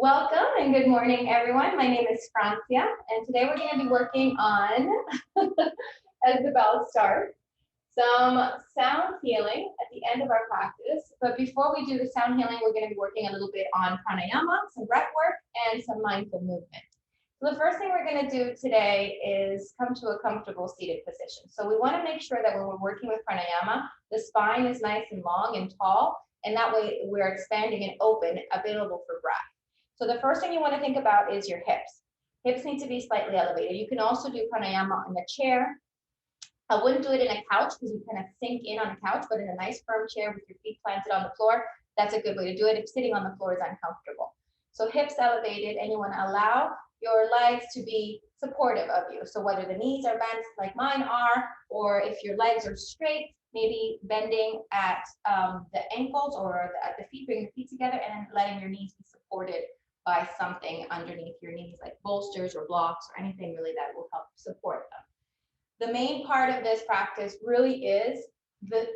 Welcome and good morning, everyone. My name is Francia, and today we're going to be working on, as the bell starts, some sound healing at the end of our practice. But before we do the sound healing, we're going to be working a little bit on pranayama, some breath work, and some mindful movement. So the first thing we're going to do today is come to a comfortable seated position. So we want to make sure that when we're working with pranayama, the spine is nice and long and tall, and that way we're expanding and open, available for breath. So the first thing you want to think about is your hips. Hips need to be slightly elevated. You can also do pranayama in a chair. I wouldn't do it in a couch because you kind of sink in on a couch, but in a nice firm chair with your feet planted on the floor, that's a good way to do it if sitting on the floor is uncomfortable. So hips elevated, and you want to allow your legs to be supportive of you. So whether the knees are bent like mine are, or if your legs are straight, maybe bending at the ankles or at the feet, bring the feet together and letting your knees be supported by something underneath your knees, like bolsters or blocks or anything really that will help support them. The main part of this practice really is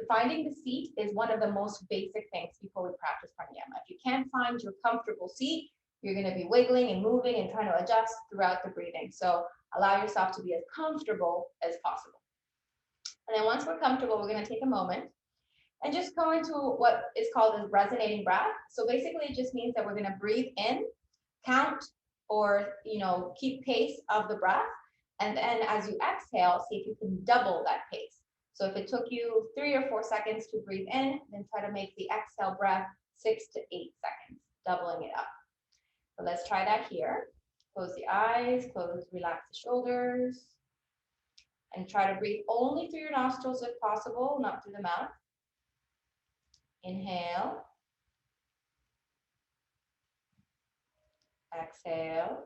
finding the seat is one of the most basic things before we practice pranayama. If you can't find your comfortable seat, you're going to be wiggling and moving and trying to adjust throughout the breathing. So allow yourself to be as comfortable as possible. And then once we're comfortable, we're going to take a moment and just go into what is called a resonating breath. So basically it just means that we're going to breathe in, count, or keep pace of the breath, and then as you exhale, see if you can double that pace. So if it took you 3 or 4 seconds to breathe in, then try to make the exhale breath 6 to 8 seconds, doubling it up. So let's try that here. Close the eyes, relax the shoulders, and try to breathe only through your nostrils if possible, not through the mouth. Inhale. Exhale.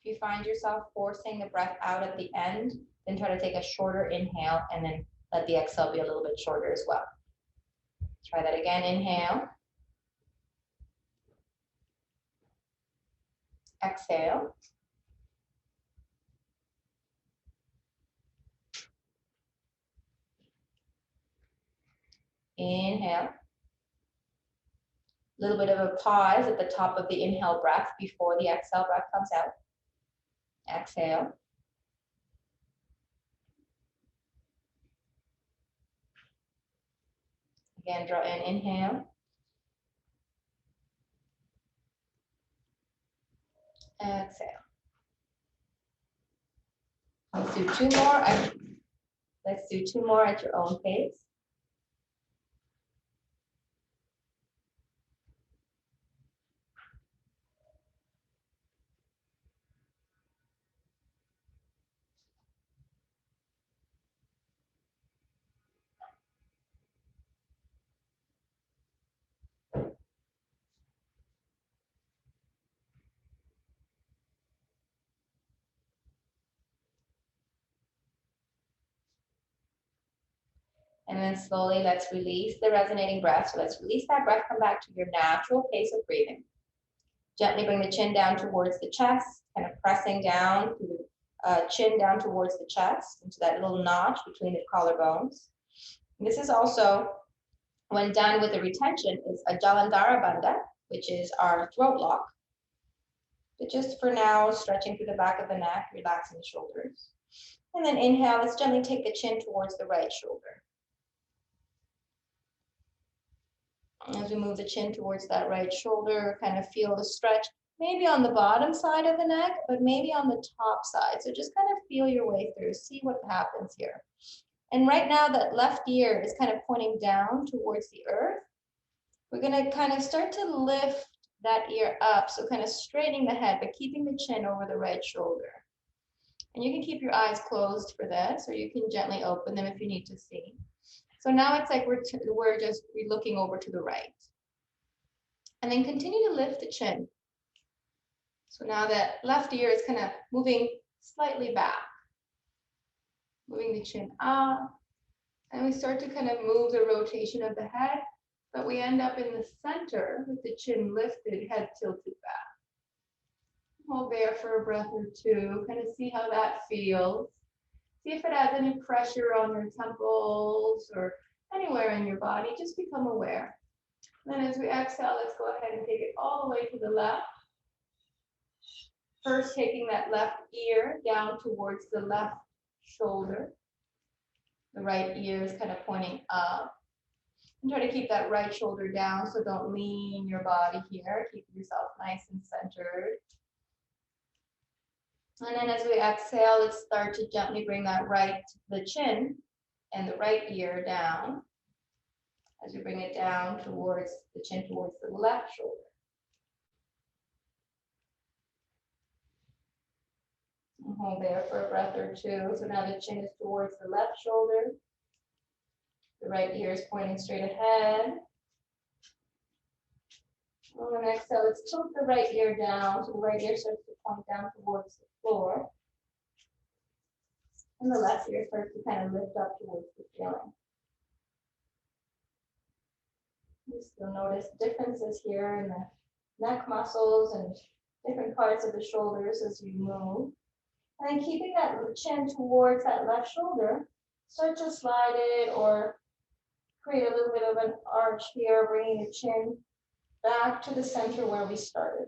If you find yourself forcing the breath out at the end, then try to take a shorter inhale and then let the exhale be a little bit shorter as well. Try that again. Inhale. Exhale. Inhale. A little bit of a pause at the top of the inhale breath before the exhale breath comes out. Exhale. Again, draw in, inhale. Exhale. Let's do two more. Let's do two more at your own pace. And then slowly let's release the resonating breath. So let's release that breath, come back to your natural pace of breathing. Gently bring the chin down towards the chest, kind of pressing down through the chin down towards the chest, into that little notch between the collarbones. And this is also, when done with the retention, is a Jalandhara Bandha, which is our throat lock. But just for now, stretching through the back of the neck, relaxing the shoulders. And then inhale, let's gently take the chin towards the right shoulder. As we move the chin towards that right shoulder, kind of feel the stretch, maybe on the bottom side of the neck, but maybe on the top side. So just kind of feel your way through, see what happens here. And right now that left ear is kind of pointing down towards the earth. We're going to kind of start to lift that ear up. So kind of straightening the head, but keeping the chin over the right shoulder. And you can keep your eyes closed for this, or you can gently open them if you need to see. So now it's like we're looking over to the right. And then continue to lift the chin. So now that left ear is kind of moving slightly back. Moving the chin up. And we start to kind of move the rotation of the head, but we end up in the center with the chin lifted, head tilted back. Hold there for a breath or two, kind of see how that feels. See if it has any pressure on your temples or anywhere in your body, just become aware. Then as we exhale, let's go ahead and take it all the way to the left. First, taking that left ear down towards the left shoulder. The right ear is kind of pointing up. And try to keep that right shoulder down, so don't lean your body here. Keep yourself nice and centered. And then as we exhale, let's start to gently bring that the chin and the right ear down. As you bring it down towards the chin, towards the left shoulder. And hold there for a breath or two. So now the chin is towards the left shoulder. The right ear is pointing straight ahead. On the exhale, let's tilt the right ear down. So the right ear starts to point down towards the floor. And the left ear starts to kind of lift up towards the ceiling. You still notice differences here in the neck muscles and different parts of the shoulders as you move. And then keeping that chin towards that left shoulder, start to slide it or create a little bit of an arch here, bringing the chin back to the center where we started.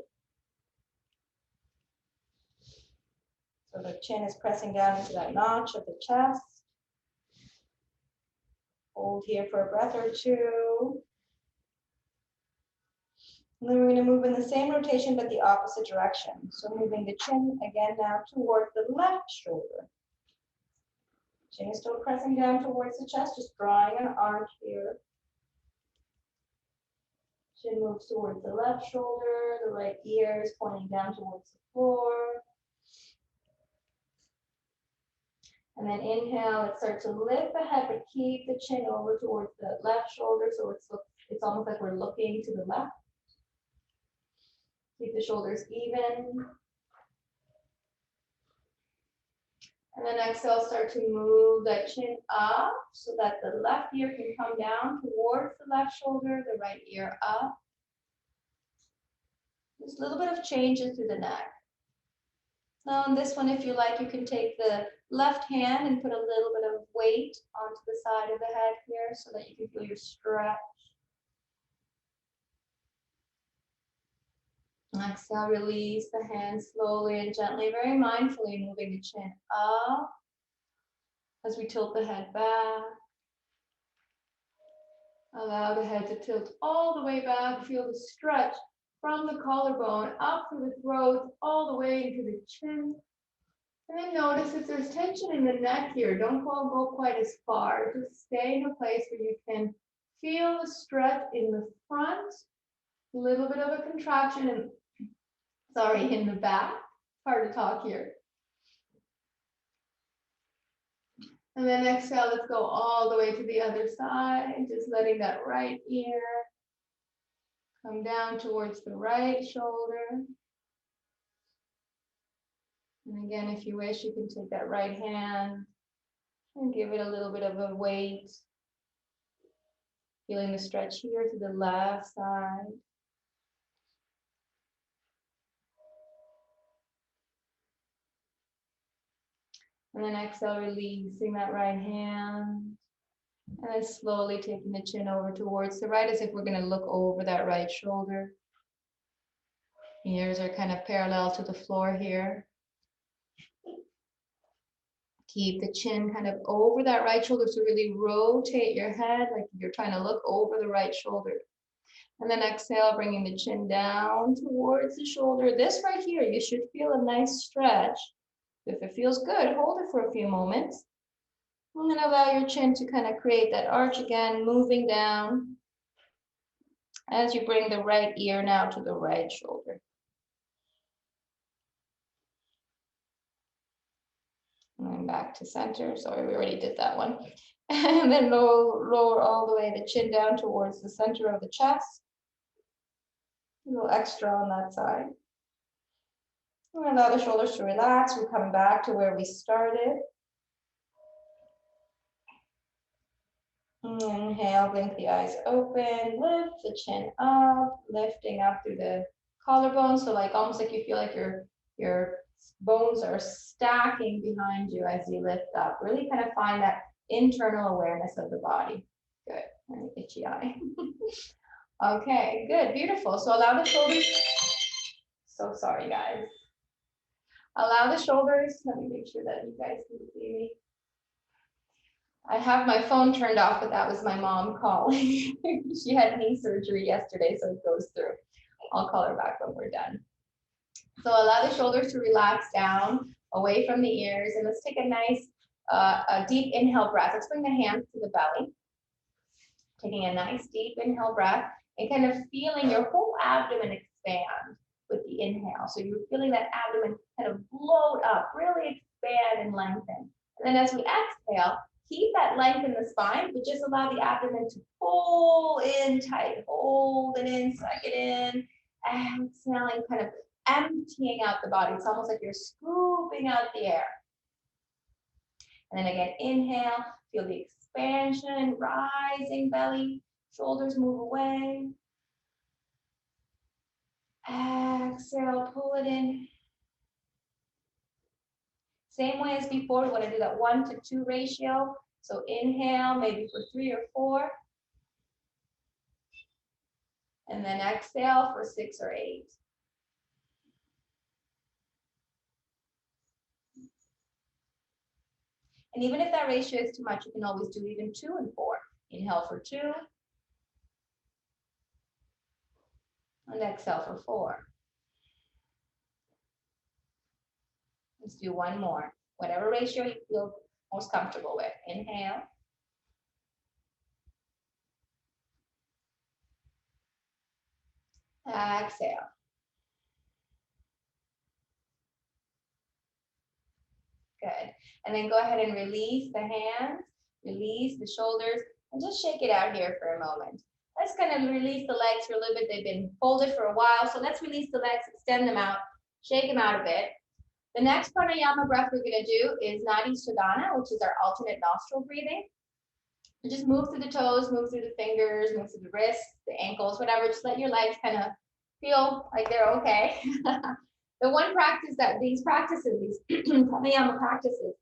So the chin is pressing down into that notch of the chest. Hold here for a breath or two. And then we're going to move in the same rotation, but the opposite direction. So moving the chin again now towards the left shoulder. Chin is still pressing down towards the chest, just drawing an arch here. Chin moves towards the left shoulder, the right ear is pointing down towards the floor. And then inhale, let's start to lift the head, but keep the chin over towards the left shoulder, so it's almost like we're looking to the left. Keep the shoulders even. And then exhale, start to move that chin up so that the left ear can come down towards the left shoulder, the right ear up. Just a little bit of changes through the neck. Now on this one, if you like, you can take the left hand and put a little bit of weight onto the side of the head here so that you can feel your stretch. Exhale, release the hands slowly and gently, very mindfully moving the chin up as we tilt the head back. Allow the head to tilt all the way back. Feel the stretch from the collarbone up through the throat, all the way into the chin. And then notice if there's tension in the neck here, don't go quite as far. Just stay in a place where you can feel the stretch in the front, a little bit of a contraction in the back. Hard to talk here. And then exhale, let's go all the way to the other side, just letting that right ear come down towards the right shoulder. And again, if you wish, you can take that right hand and give it a little bit of a weight. Feeling the stretch here to the left side. And then exhale, releasing that right hand. And then slowly taking the chin over towards the right as if we're going to look over that right shoulder. Ears are kind of parallel to the floor here. Keep the chin kind of over that right shoulder, so really rotate your head like you're trying to look over the right shoulder. And then exhale, bringing the chin down towards the shoulder. This right here, you should feel a nice stretch. If it feels good, hold it for a few moments. And then allow your chin to kind of create that arch again, moving down as you bring the right ear now to the right shoulder. And then back to center. Sorry, we already did that one. And then lower all the way the chin down towards the center of the chest. A little extra on that side. And allow the shoulders to relax. We're coming back to where we started. Inhale, blink the eyes open, lift the chin up, lifting up through the collarbone. So like almost like you feel like your bones are stacking behind you as you lift up. Really kind of find that internal awareness of the body. Good. twitchy eye. Okay, good, beautiful. So allow the shoulders. So sorry, guys. Allow the shoulders. Let me make sure that you guys can see me. I have my phone turned off, but that was my mom calling. She had knee surgery yesterday, so it goes through. I'll call her back when we're done. So allow the shoulders to relax down, away from the ears, and let's take a nice, a deep inhale breath. Let's bring the hands to the belly. Taking a nice deep inhale breath and kind of feeling your whole abdomen expand with the inhale. So you're feeling that abdomen kind of bloat up, really expand and lengthen. And then as we exhale, keep that length in the spine, but just allow the abdomen to pull in tight. Hold it in, suck it in. Exhaling, kind of emptying out the body. It's almost like you're scooping out the air. And then again, inhale, feel the expansion, rising belly, shoulders move away. Exhale, pull it in. Same way as before, we're going to do that 1 to 2 ratio. So inhale, maybe for 3 or 4. And then exhale for 6 or 8. And even if that ratio is too much, you can always do even 2 and 4. Inhale for 2. And exhale for 4. Let's do 1 more. Whatever ratio you feel most comfortable with. Inhale. Exhale. Good. And then go ahead and release the hands, release the shoulders, and just shake it out here for a moment. Let's kind of release the legs for a little bit. They've been folded for a while. So let's release the legs, extend them out, shake them out a bit. The next pranayama breath we're going to do is Nadi Shodhana, which is our alternate nostril breathing. And just move through the toes, move through the fingers, move through the wrists, the ankles, whatever. Just let your legs kind of feel like they're okay. The one practice that these pranayama practices,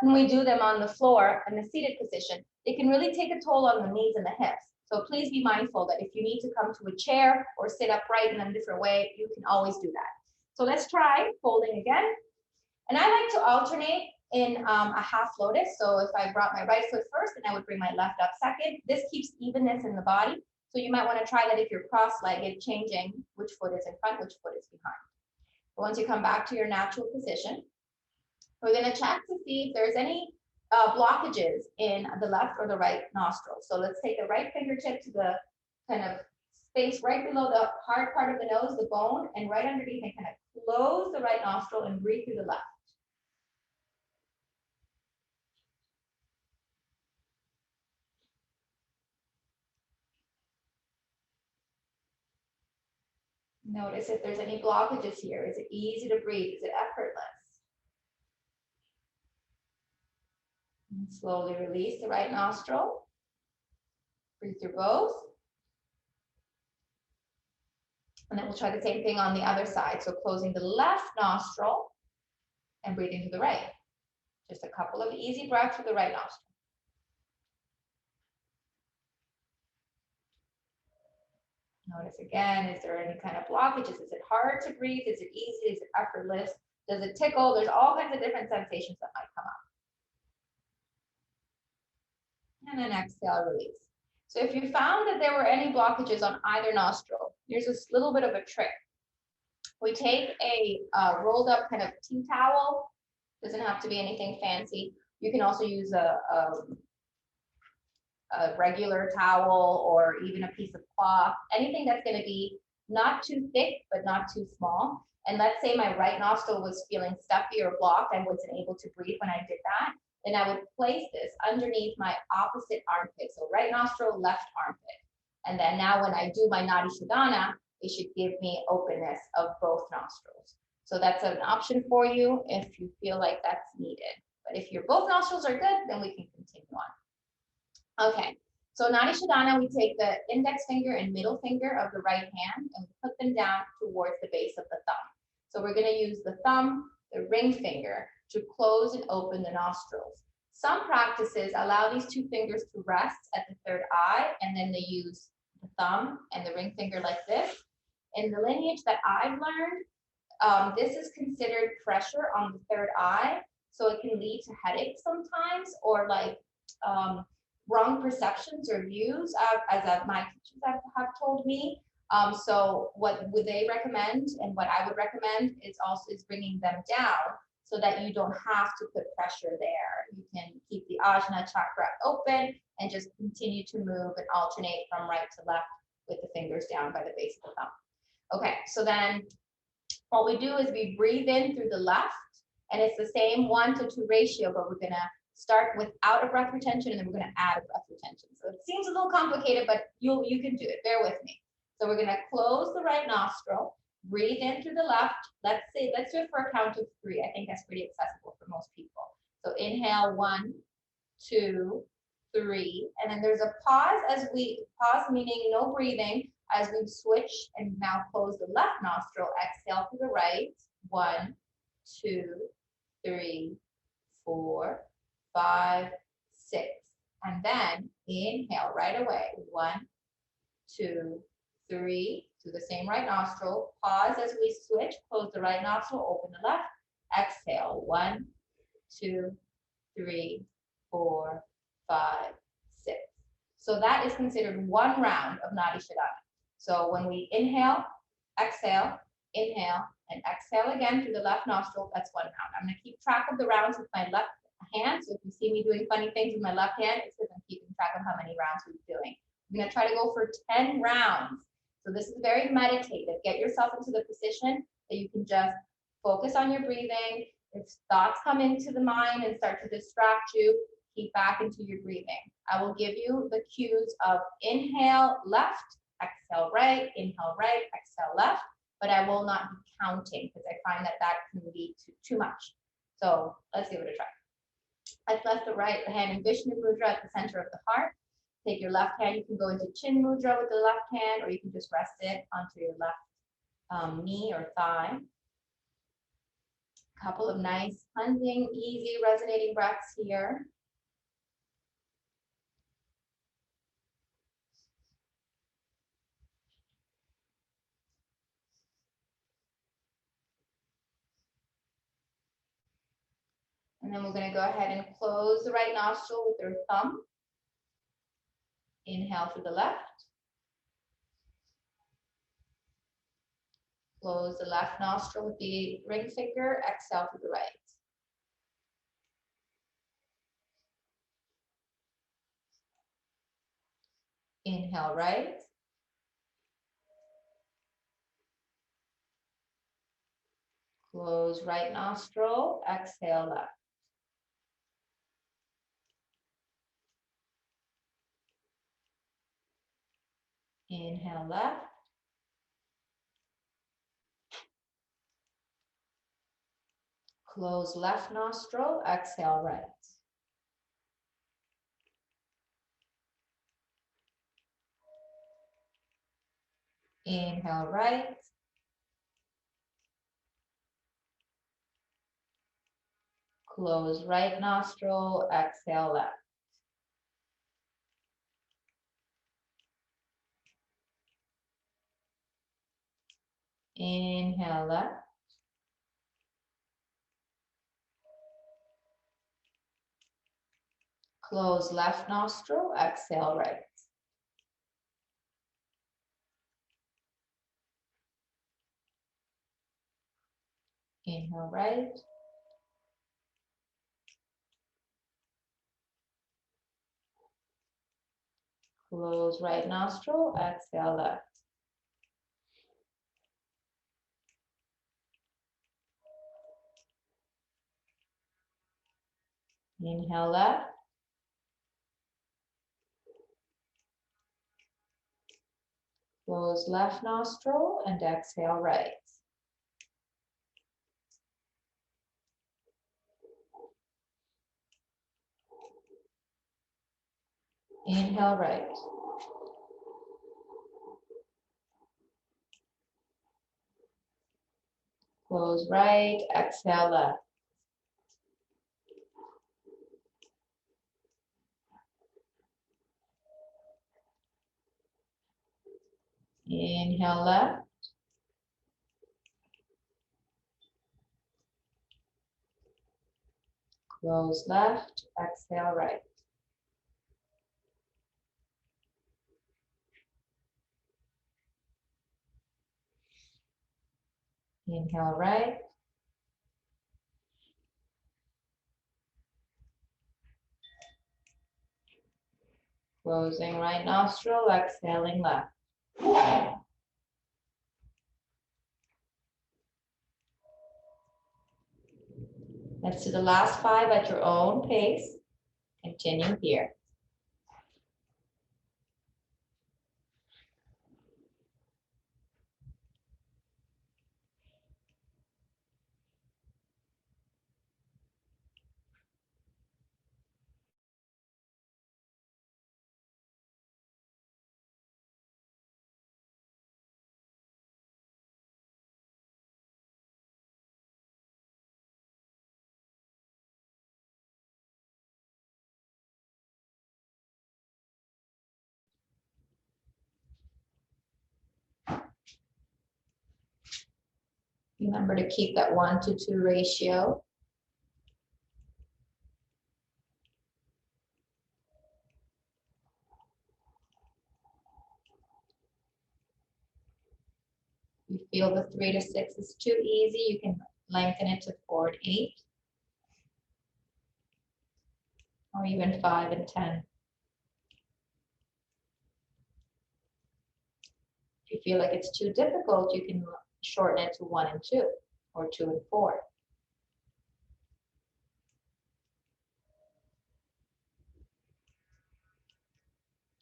when we do them on the floor in the seated position, it can really take a toll on the knees and the hips. So please be mindful that if you need to come to a chair or sit upright in a different way, you can always do that. So let's try folding again. And I like to alternate in a half lotus. So if I brought my right foot first, then I would bring my left up second. This keeps evenness in the body. So you might want to try that if you're cross-legged, changing which foot is in front, which foot is behind. But once you come back to your natural position, we're going to check to see if there's any blockages in the left or the right nostril. So let's take the right fingertip to the kind of space right below the hard part of the nose, the bone, and right underneath and kind of close the right nostril and breathe through the left. Notice if there's any blockages here. Is it easy to breathe? Is it effortless? And slowly release the right nostril. Breathe through both. And then we'll try the same thing on the other side. So closing the left nostril and breathing through the right. Just a couple of easy breaths through the right nostril. Notice again, is there any kind of blockages? Is it hard to breathe? Is it easy? Is it effortless? Does it tickle? There's all kinds of different sensations that might come up. And then exhale, release. So if you found that there were any blockages on either nostril, here's a little bit of a trick. We take a rolled up kind of tea towel. Doesn't have to be anything fancy. You can also use a regular towel or even a piece of cloth, anything that's going to be not too thick but not too small. And let's say my right nostril was feeling stuffy or blocked, I wasn't able to breathe when I did that, then I would place this underneath my opposite armpit. So right nostril, left armpit. And then now when I do my Nadi Shodhana, it should give me openness of both nostrils. So that's an option for you if you feel like that's needed. But if your both nostrils are good, then we can continue on. Okay, so Nadi Shodhana, we take the index finger and middle finger of the right hand and we put them down towards the base of the thumb. So we're going to use the thumb, the ring finger, to close and open the nostrils. Some practices allow these two fingers to rest at the third eye, and then they use the thumb and the ring finger like this. In the lineage that I've learned, this is considered pressure on the third eye, so it can lead to headaches sometimes, or like wrong perceptions or views, as my teachers have told me. So what would they recommend, and what I would recommend is bringing them down, so that you don't have to put pressure there. You can keep the ajna chakra open and just continue to move and alternate from right to left with the fingers down by the base of the thumb. Okay, so then what we do is we breathe in through the left, and it's the same 1-to-2 ratio, but we're gonna start without a breath retention, and then we're gonna add a breath retention. So it seems a little complicated, but you can do it, bear with me. So we're gonna close the right nostril, breathe in through the left. Let's do it for a count of 3. I think that's pretty accessible for most people. So inhale, 1, 2, 3. And then there's a pause pause meaning no breathing, as we switch and now close the left nostril, exhale to the right. 1, 2, 3, 4, 5, 6. And then inhale right away. 1, 2, 3, to the same right nostril. Pause as we switch, close the right nostril, open the left. Exhale, 1, 2, 3, 4, 5, 6. So that is considered 1 round of Nadi Shodhana. So when we inhale, and exhale again through the left nostril, that's 1 round. I'm gonna keep track of the rounds with my left hand. So if you see me doing funny things with my left hand, it's because I'm keeping track of how many rounds we're doing. I'm gonna try to go for 10 rounds. So this is very meditative. Get yourself into the position that you can just focus on your breathing. If thoughts come into the mind and start to distract you, keep back into your breathing. I will give you the cues of inhale left, exhale right, exhale left, but I will not be counting, because I find that can lead to too much. So let's give it a try. I've left the right hand in Vishnu Mudra at the center of the heart. Take your left hand, you can go into Chin Mudra with the left hand, or you can just rest it onto your left knee or thigh. A couple of nice cleansing, easy, resonating breaths here. And then we're going to go ahead and close the right nostril with your thumb. Inhale through the left. Close the left nostril with the ring finger. Exhale through the right. Inhale right. Close right nostril. Exhale left. Inhale left. Close left nostril. Exhale right. Inhale right. Close right nostril. Exhale left. Inhale left. Close left nostril. Exhale right. Inhale right. Close right nostril. Exhale left. Inhale left. Close left nostril and exhale right. Inhale right. Close right, exhale left. Inhale left. Close left, exhale right. Inhale right. Closing right nostril, exhaling left. Let's do the last 5 at your own pace. Continue here. Remember to keep that 1-to-2 ratio. If you feel the 3 to 6 is too easy, you can lengthen it to 4 and 8. Or even 5 and 10. If you feel like it's too difficult, you can shorten it to 1 and 2, or 2 and 4.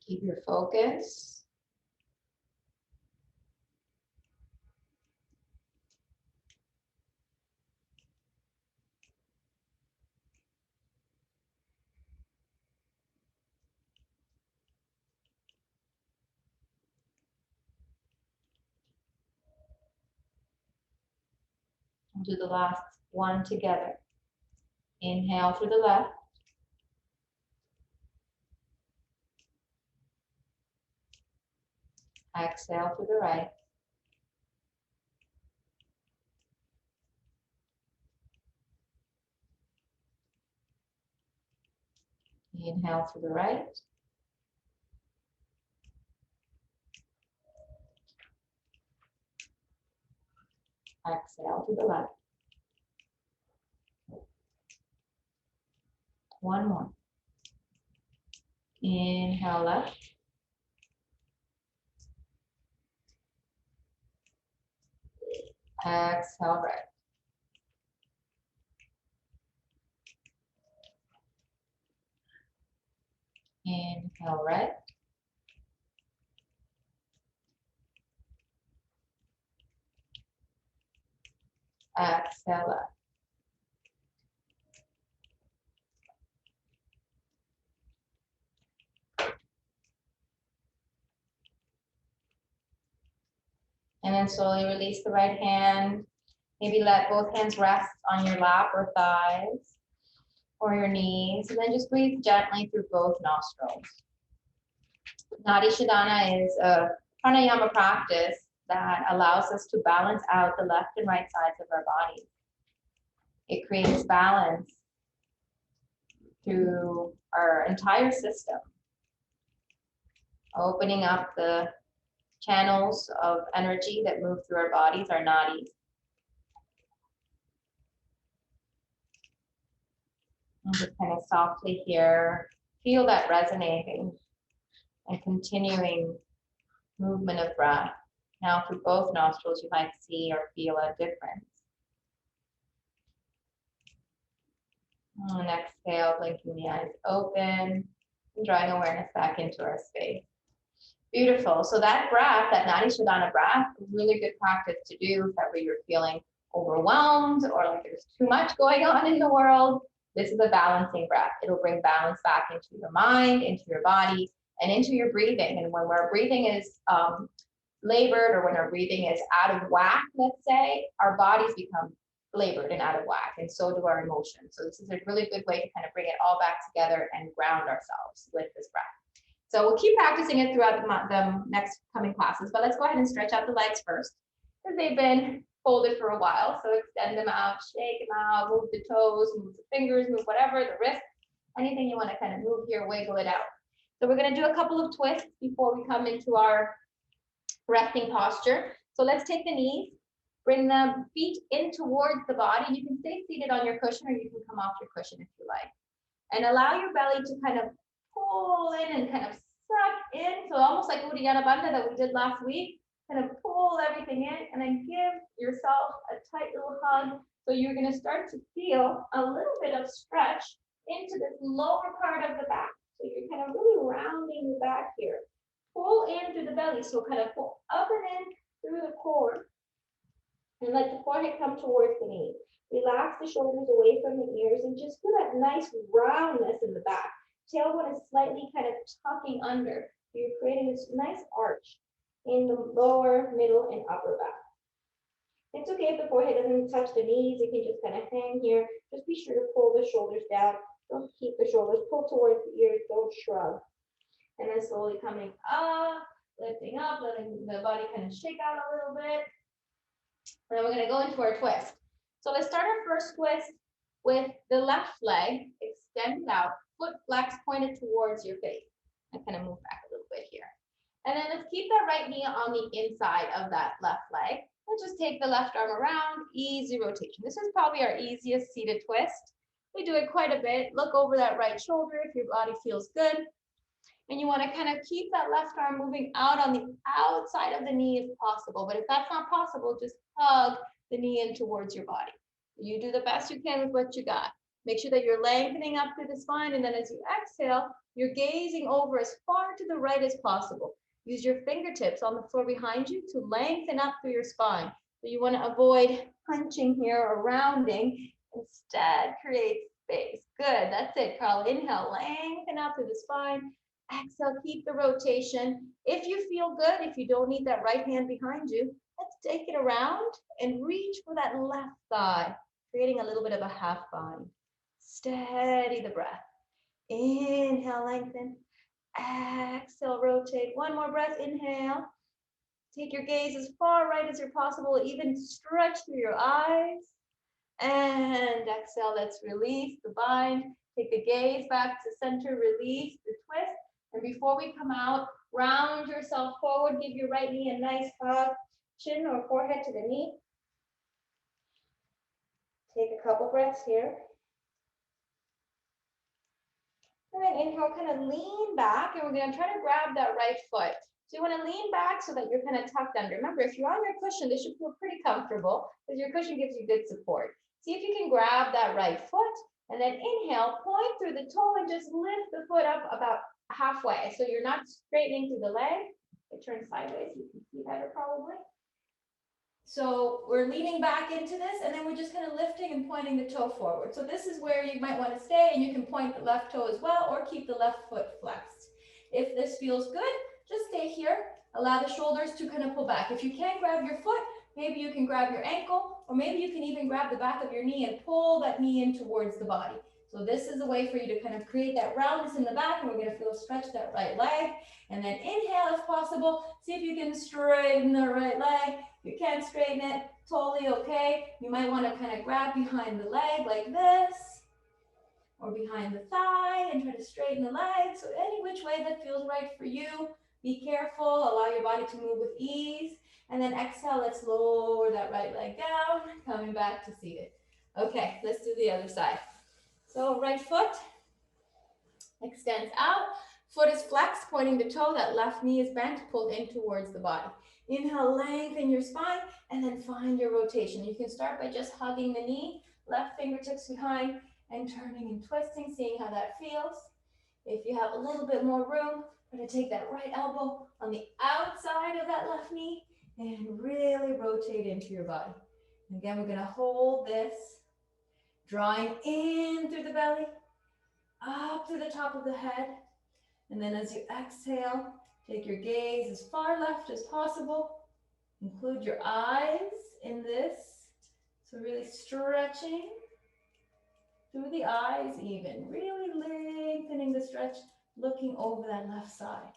Keep your focus. We'll do the last one together. Inhale through the left. Exhale through the right. Inhale through the right. Exhale through the left. One more. Inhale left. Exhale right. Inhale right. Exhale left. And then slowly release the right hand. Maybe let both hands rest on your lap or thighs or your knees. And then just breathe gently through both nostrils. Nadi Shodhana is a pranayama practice that allows us to balance out the left and right sides of our body. It creates balance through our entire system, opening up the channels of energy that move through our bodies, our nadis. And just kind of softly here, feel that resonating and continuing movement of breath. Now through both nostrils, you might see or feel a difference. And exhale, blinking the eyes open, and drawing awareness back into our space. Beautiful. So that breath, that Nadi Shodhana breath, really good practice to do if ever you're feeling overwhelmed or like there's too much going on in the world. This is a balancing breath. It'll bring balance back into your mind, into your body, and into your breathing. And when our breathing is labored, or when our breathing is out of whack, let's say, our bodies become labored and out of whack, and so do our emotions. So this is a really good way to kind of bring it all back together and ground ourselves with this breath. So we'll keep practicing it throughout the next coming classes, but let's go ahead and stretch out the legs first because they've been folded for a while. So extend them out, shake them out, move the toes, move the fingers, move whatever, the wrist, anything you want to kind of move here, wiggle it out. So we're going to do a couple of twists before we come into our resting posture. So let's take the knees, bring the feet in towards the body. You can stay seated on your cushion or you can come off your cushion if you like. And allow your belly to kind of pull in and kind of suck in. So almost like Uddiyana Bandha that we did last week. Kind of pull everything in and then give yourself a tight little hug. So you're going to start to feel a little bit of stretch into this lower part of the back. So you're kind of really rounding the back here. Pull in through the belly. So kind of pull up and in through the core. And let the forehead come towards the knees. Relax the shoulders away from the ears and just feel that nice roundness in the back. Tailbone is slightly kind of tucking under. So you're creating this nice arch in the lower, middle, and upper back. It's okay if the forehead doesn't touch the knees. It can just kind of hang here. Just be sure to pull the shoulders down. Don't keep the shoulders. Pull towards the ears. Don't shrug. And then slowly coming up, lifting up, letting the body kind of shake out a little bit. And then we're going to go into our twist. So let's start our first twist with the left leg extended out, foot flex pointed towards your face. And kind of move back a little bit here. And then let's keep that right knee on the inside of that left leg. And just take the left arm around, easy rotation. This is probably our easiest seated twist. We do it quite a bit. Look over that right shoulder if your body feels good. And you want to kind of keep that left arm moving out on the outside of the knee if possible. But if that's not possible, just hug the knee in towards your body. You do the best you can with what you got. Make sure that you're lengthening up through the spine. And then as you exhale, you're gazing over as far to the right as possible. Use your fingertips on the floor behind you to lengthen up through your spine. So you want to avoid punching here or rounding. Instead, create space. Good. That's it, Carl. Inhale, lengthen up through the spine. Exhale, keep the rotation. If you feel good, if you don't need that right hand behind you, let's take it around and reach for that left thigh, creating a little bit of a half bind. Steady the breath. Inhale, lengthen. Exhale, rotate. One more breath. Inhale. Take your gaze as far right as you're possible. Even stretch through your eyes. And exhale, let's release the bind. Take the gaze back to center, release the twist. And before we come out, round yourself forward. Give your right knee a nice hug. Chin or forehead to the knee. Take a couple breaths here. And then inhale, kind of lean back. And we're going to try to grab that right foot. So you want to lean back so that you're kind of tucked under. Remember, if you're on your cushion, this should feel pretty comfortable because your cushion gives you good support. See if you can grab that right foot. And then inhale, point through the toe and just lift the foot up about halfway. So you're not straightening through the leg. It turns sideways. You can see better probably. So we're leaning back into this, and then we're just kind of lifting and pointing the toe forward. So this is where you might want to stay, and you can point the left toe as well, or keep the left foot flexed. If this feels good, just stay here. Allow the shoulders to kind of pull back. If you can't grab your foot, maybe you can grab your ankle, or maybe you can even grab the back of your knee and pull that knee in towards the body. So this is a way for you to kind of create that roundness in the back, and we're going to feel stretch that right leg. And then inhale if possible. See if you can straighten the right leg. If you can't straighten it, totally okay. You might want to kind of grab behind the leg like this, or behind the thigh, and try to straighten the leg. So any which way that feels right for you. Be careful, allow your body to move with ease. And then exhale, let's lower that right leg down, coming back to seated. Okay, let's do the other side. So right foot extends out, foot is flexed, pointing the toe, that left knee is bent, pulled in towards the body. Inhale, lengthen your spine, and then find your rotation. You can start by just hugging the knee, left fingertips behind, and turning and twisting, seeing how that feels. If you have a little bit more room, we're going to take that right elbow on the outside of that left knee and really rotate into your body. And again, we're going to hold this, drawing in through the belly, up to the top of the head. And then as you exhale, take your gaze as far left as possible. Include your eyes in this. So really stretching through the eyes even, really lengthening the stretch looking over that left side.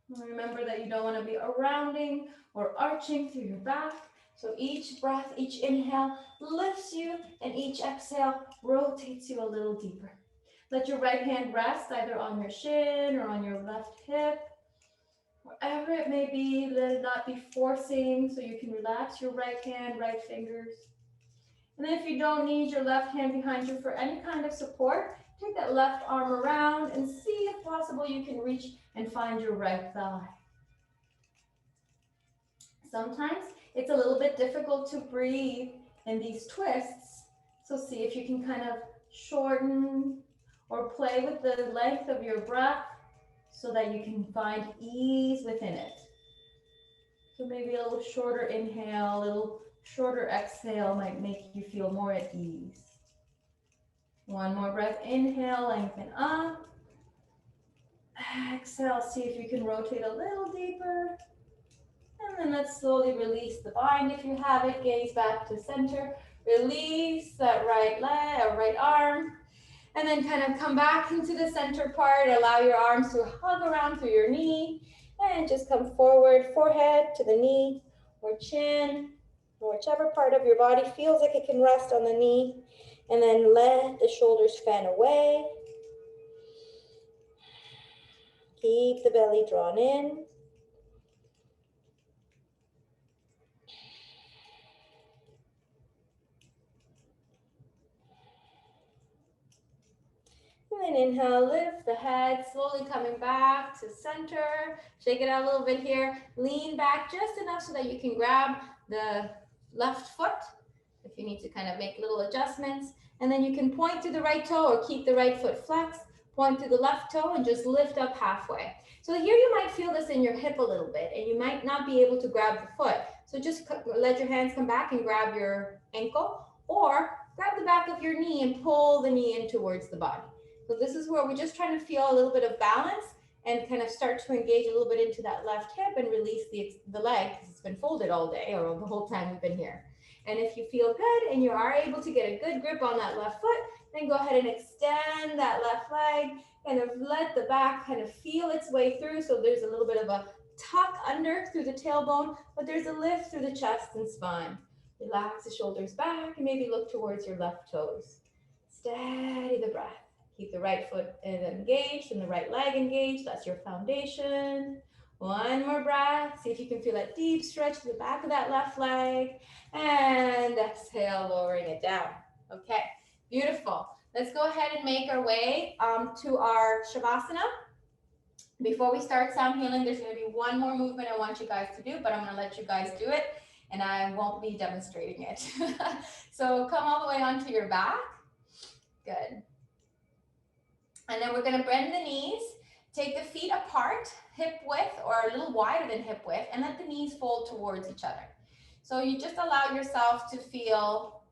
Remember that you don't want to be rounding or arching through your back. So each breath, each inhale lifts you, and each exhale rotates you a little deeper. Let your right hand rest either on your shin or on your left hip. Wherever it may be, let it not be forcing, so you can relax your right hand, right fingers. And then if you don't need your left hand behind you for any kind of support, take that left arm around and see if possible you can reach and find your right thigh. Sometimes it's a little bit difficult to breathe in these twists, so see if you can kind of shorten or play with the length of your breath so that you can find ease within it. So maybe a little shorter inhale, a little shorter exhale might make you feel more at ease. One more breath, inhale, lengthen up. Exhale, see if you can rotate a little deeper. And then let's slowly release the bind if you have it. Gaze back to center. Release that right leg or right arm. And then kind of come back into the center part. Allow your arms to hug around through your knee. And just come forward, forehead to the knee or chin, or whichever part of your body feels like it can rest on the knee. And then let the shoulders fan away. Keep the belly drawn in. And then inhale, lift the head, slowly coming back to center. Shake it out a little bit here. Lean back just enough so that you can grab the left foot if you need to kind of make little adjustments. And then you can point to the right toe or keep the right foot flexed. Point to the left toe and just lift up halfway. So here you might feel this in your hip a little bit and you might not be able to grab the foot. So just let your hands come back and grab your ankle, or grab the back of your knee and pull the knee in towards the body. So this is where we're just trying to feel a little bit of balance and kind of start to engage a little bit into that left hip and release the leg because it's been folded all day or the whole time we've been here. And if you feel good and you are able to get a good grip on that left foot, then go ahead and extend that left leg, kind of let the back kind of feel its way through. So there's a little bit of a tuck under through the tailbone, but there's a lift through the chest and spine. Relax the shoulders back and maybe look towards your left toes. Steady the breath. Keep the right foot engaged and the right leg engaged. That's your foundation. One more breath. See if you can feel that deep stretch to the back of that left leg. And exhale, lowering it down. Okay, beautiful. Let's go ahead and make our way to our Shavasana. Before we start sound healing, there's going to be one more movement I want you guys to do, but I'm going to let you guys do it, and I won't be demonstrating it. So come all the way onto your back. Good. And then we're going to bend the knees, take the feet apart, hip width or a little wider than hip width, and let the knees fold towards each other. So you just allow yourself to feel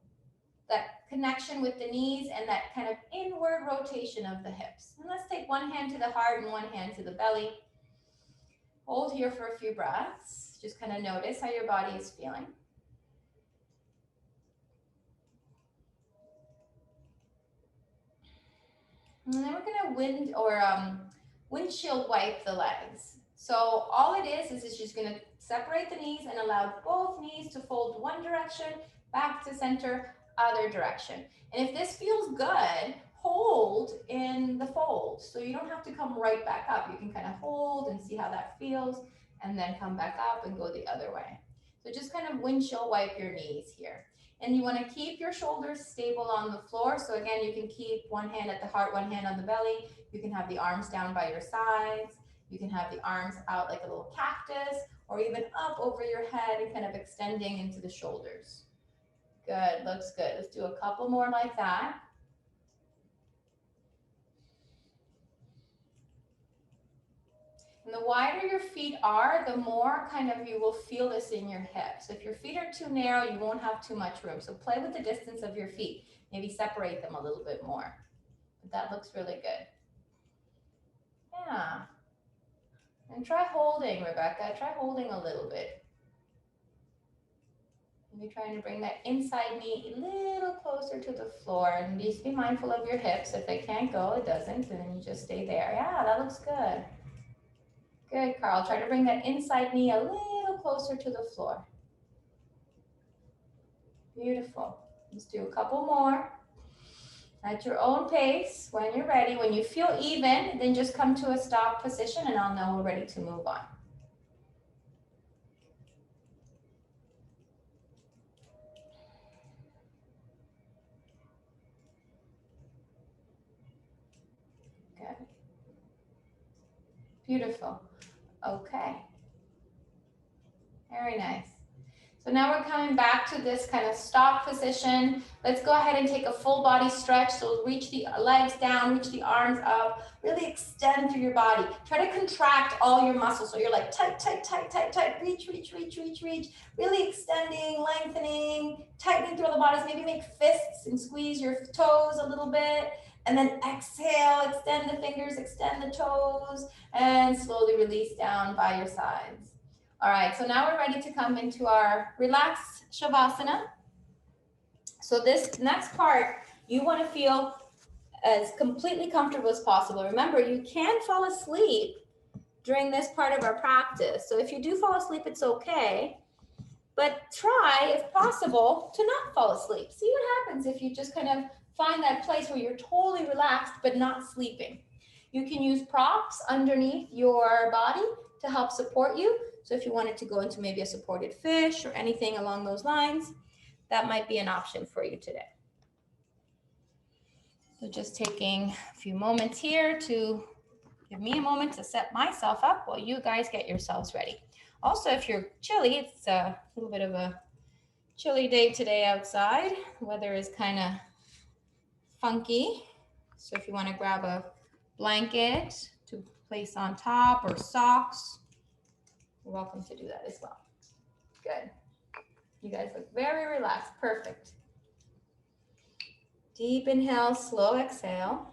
that connection with the knees and that kind of inward rotation of the hips. And let's take one hand to the heart and one hand to the belly. Hold here for a few breaths. Just kind of notice how your body is feeling. And then we're going to windshield wipe the legs. So all it is it's just going to separate the knees and allow both knees to fold one direction, back to center, other direction. And if this feels good, hold in the fold. So you don't have to come right back up. You can kind of hold and see how that feels and then come back up and go the other way. So just kind of windshield wipe your knees here. And you want to keep your shoulders stable on the floor. So again, you can keep one hand at the heart, one hand on the belly. You can have the arms down by your sides. You can have the arms out like a little cactus, or even up over your head and kind of extending into the shoulders. Good, looks good. Let's do a couple more like that. And the wider your feet are, the more kind of you will feel this in your hips. If your feet are too narrow, you won't have too much room. So play with the distance of your feet. Maybe separate them a little bit more. But that looks really good. Yeah. And try holding, Rebecca. Try holding a little bit. You're trying to bring that inside knee a little closer to the floor, and just be mindful of your hips. If it can't go, it doesn't, and then you just stay there. Yeah, that looks good. Good, Carl. Try to bring that inside knee a little closer to the floor. Beautiful. Let's do a couple more. At your own pace, when you're ready. When you feel even, then just come to a stop position and I'll know we're ready to move on. Good. Beautiful. Okay. Very nice. So now we're coming back to this kind of stop position. Let's go ahead and take a full body stretch. So reach the legs down, reach the arms up, really extend through your body. Try to contract all your muscles. So you're like tight, tight, tight, tight, tight, reach, reach, reach, reach, reach. Really extending, lengthening, tightening through the bodies. Maybe make fists and squeeze your toes a little bit. And then exhale, extend the fingers, extend the toes, and slowly release down by your sides. All right, so now we're ready to come into our relaxed Shavasana. So this next part, you want to feel as completely comfortable as possible. Remember, you can fall asleep during this part of our practice. So if you do fall asleep, it's okay. But try, if possible, to not fall asleep. See what happens if you just kind of find that place where you're totally relaxed but not sleeping. You can use props underneath your body to help support you. So if you wanted to go into maybe a supported fish or anything along those lines, that might be an option for you today. So just taking a few moments here to give me a moment to set myself up while you guys get yourselves ready. Also, if you're chilly, it's a little bit of a chilly day today outside. The weather is kind of funky. So if you want to grab a blanket to place on top or socks, you're welcome to do that as well. Good. You guys look very relaxed. Perfect. Deep inhale, slow exhale.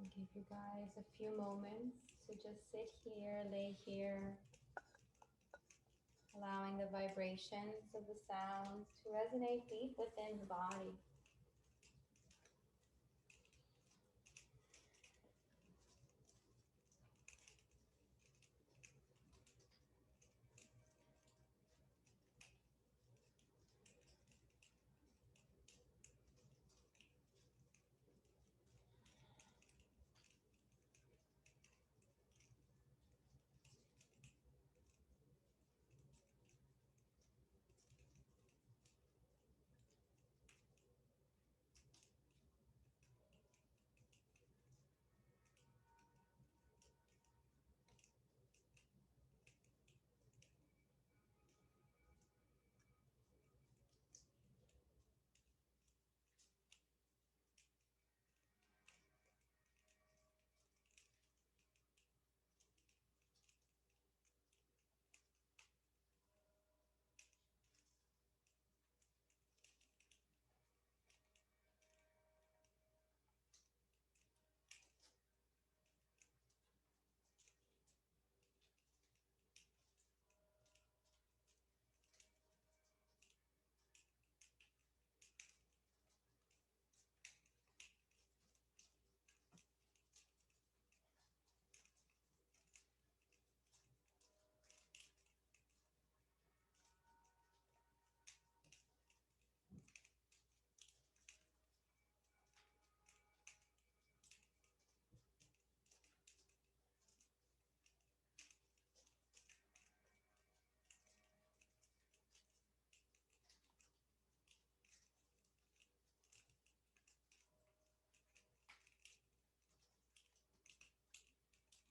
I'll give you guys a few moments to just sit here, lay here, allowing the vibrations of the sounds to resonate deep within the body.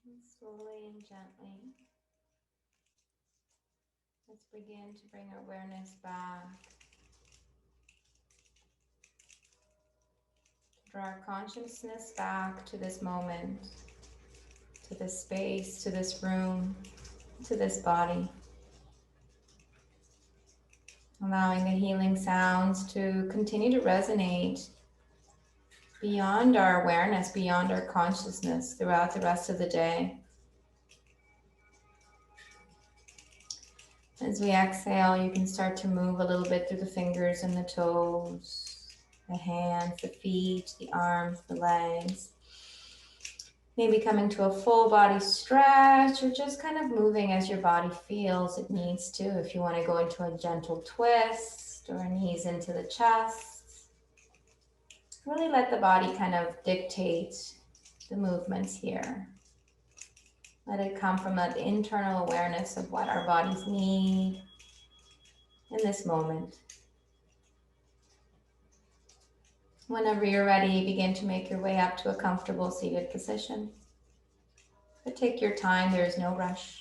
And slowly and gently, let's begin to bring our awareness back, to draw our consciousness back to this moment, to this space, to this room, to this body. Allowing the healing sounds to continue to resonate beyond our awareness, beyond our consciousness throughout the rest of the day. As we exhale, you can start to move a little bit through the fingers and the toes, the hands, the feet, the arms, the legs. Maybe coming to a full body stretch or just kind of moving as your body feels it needs to. If you want to go into a gentle twist or knees into the chest, really let the body kind of dictate the movements here. Let it come from an internal awareness of what our bodies need in this moment. Whenever you're ready, begin to make your way up to a comfortable seated position. But take your time, there is no rush.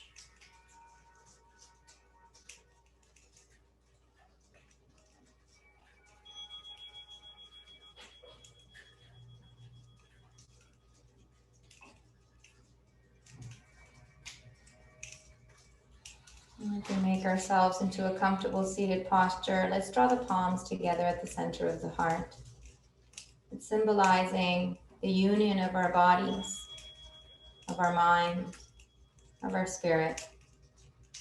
And we can make ourselves into a comfortable seated posture. Let's draw the palms together at the center of the heart. It's symbolizing the union of our bodies, of our mind, of our spirit,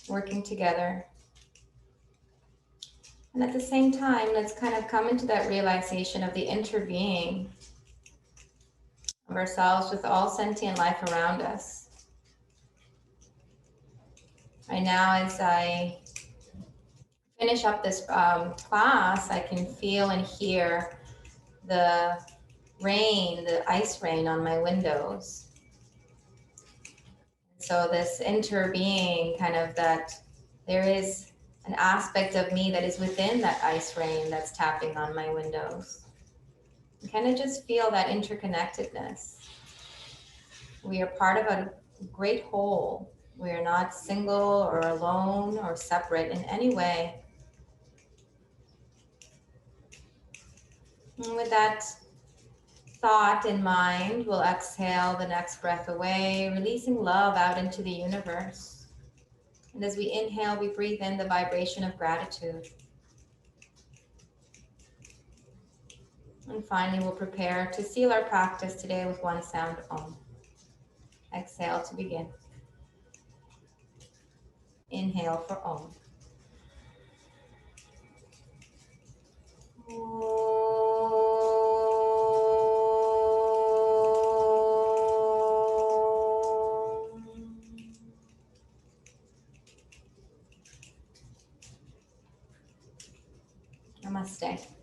working together. And at the same time, let's kind of come into that realization of the interbeing of ourselves with all sentient life around us. Right now, as I finish up this class, I can feel and hear the rain, the ice rain on my windows. So this interbeing, kind of that there is an aspect of me that is within that ice rain that's tapping on my windows. And kind of just feel that interconnectedness. We are part of a great whole. We are not single or alone or separate in any way. And with that thought in mind, we'll exhale the next breath away, releasing love out into the universe. And as we inhale, we breathe in the vibration of gratitude. And finally, we'll prepare to seal our practice today with one sound, Om. Exhale to begin. Inhale for Om. Namaste.